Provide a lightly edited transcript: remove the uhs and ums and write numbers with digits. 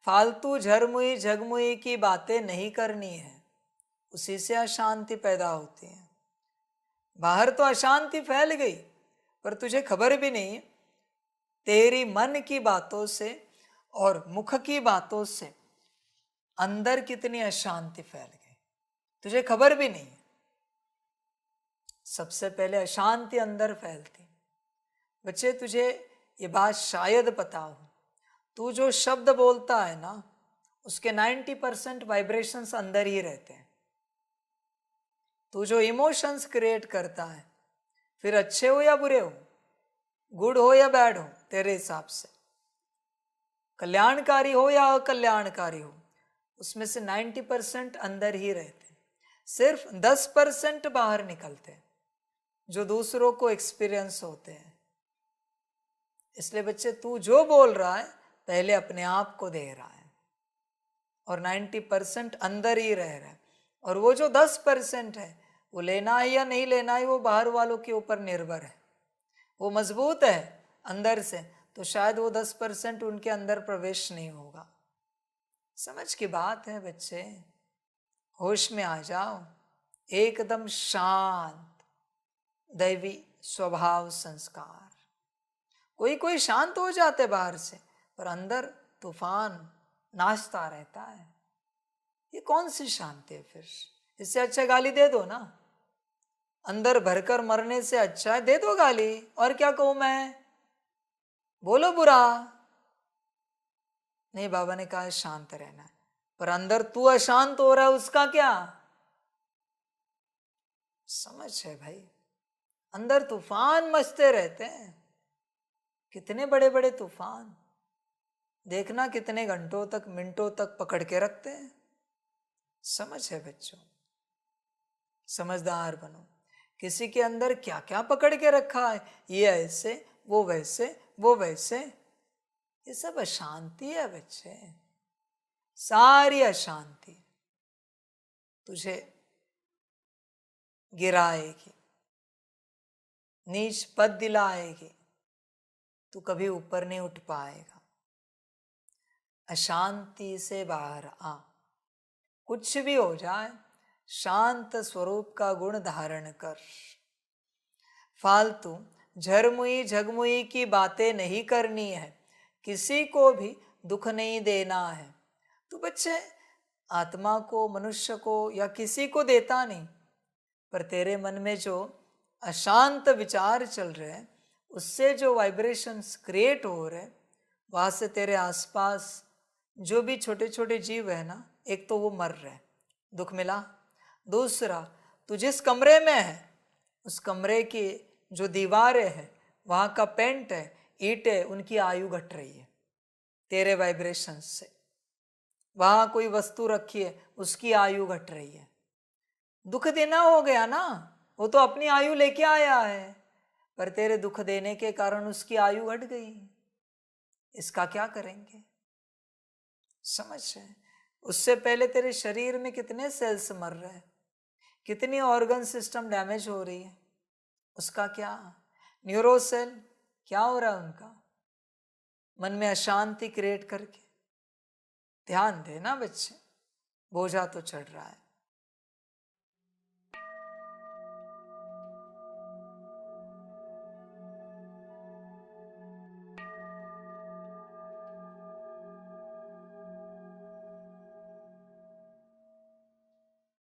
फालतू झरमुई झगमुई की बातें नहीं करनी है, उसी से अशांति पैदा होती है। बाहर तो अशांति फैल गई, पर तुझे खबर भी नहीं तेरी मन की बातों से और मुख की बातों से अंदर कितनी अशांति फैल गई, तुझे खबर भी नहीं। सबसे पहले अशांति अंदर फैलती। बच्चे तुझे ये बात शायद पता हो, तू जो शब्द बोलता है ना, उसके 90% वाइब्रेशंस अंदर ही रहते हैं। तू जो इमोशंस क्रिएट करता है, फिर अच्छे हो या बुरे हो, गुड हो या बैड हो, तेरे हिसाब से कल्याणकारी हो या अकल्याणकारी हो, उसमें से 90% अंदर ही रहते हैं। सिर्फ 10% बाहर निकलते हैं, जो दूसरों को एक्सपीरियंस होते हैं। इसलिए बच्चे तू जो बोल रहा है पहले अपने आप को दे रहा है, और 90% अंदर ही रह रहा है। और वो जो 10% है, वो लेना है या नहीं लेना है, वो बाहर वालों के ऊपर निर्भर है। वो मजबूत है अंदर से, तो शायद वो 10% उनके अंदर प्रवेश नहीं होगा। समझ की बात है बच्चे, होश में आ जाओ, एकदम शांत दैवी स्वभाव संस्कार। कोई कोई शांत हो जाते बाहर से, पर अंदर तूफान नाचता रहता है। ये कौन सी शांति है फिर? इससे अच्छा गाली दे दो ना। अंदर भरकर मरने से अच्छा है दे दो गाली, और क्या कहूं मैं, बोलो बुरा। नहीं, बाबा ने कहा शांत रहना है, पर अंदर तू अशांत हो रहा है, उसका क्या समझ है भाई? अंदर तूफान मचते रहते हैं, कितने बड़े बड़े तूफान, देखना कितने घंटों तक मिनटों तक पकड़ के रखते हैं। समझ है बच्चों, समझदार बनो। किसी के अंदर क्या क्या पकड़ के रखा है, ये ऐसे वो वैसे वो वैसे, ये सब अशांति है बच्चे, सारी अशांति तुझे गिराएगी, नीच पद दिलाएगी, तू कभी ऊपर नहीं उठ पाएगा। अशांति से बाहर आ, कुछ भी हो जाए शांत स्वरूप का गुण धारण कर। फालतू झरमुई झगमुई की बातें नहीं करनी है, किसी को भी दुख नहीं देना है। तो बच्चे आत्मा को, मनुष्य को या किसी को देता नहीं, पर तेरे मन में जो अशांत विचार चल रहे हैं, उससे जो वाइब्रेशंस क्रिएट हो रहे, वहाँ से तेरे आसपास जो भी छोटे छोटे जीव है ना, एक तो वो मर रहे, दुख मिला। दूसरा, तू जिस कमरे में है, उस कमरे की जो दीवारें हैं, वहाँ का पेंट है, ईंटें, उनकी आयु घट रही है तेरे वाइब्रेशन से। वहाँ कोई वस्तु रखी है, उसकी आयु घट रही है। दुख देना हो गया ना, वो तो अपनी आयु लेके आया है, पर तेरे दुख देने के कारण उसकी आयु घट गई। इसका क्या करेंगे? समझ है? उससे पहले तेरे शरीर में कितने सेल्स मर रहे हैं, कितनी ऑर्गन सिस्टम डैमेज हो रही है, उसका क्या? न्यूरोसेल क्या हो रहा है उनका, मन में अशांति क्रिएट करके। ध्यान देना बच्चे, बोझा तो चढ़ रहा है।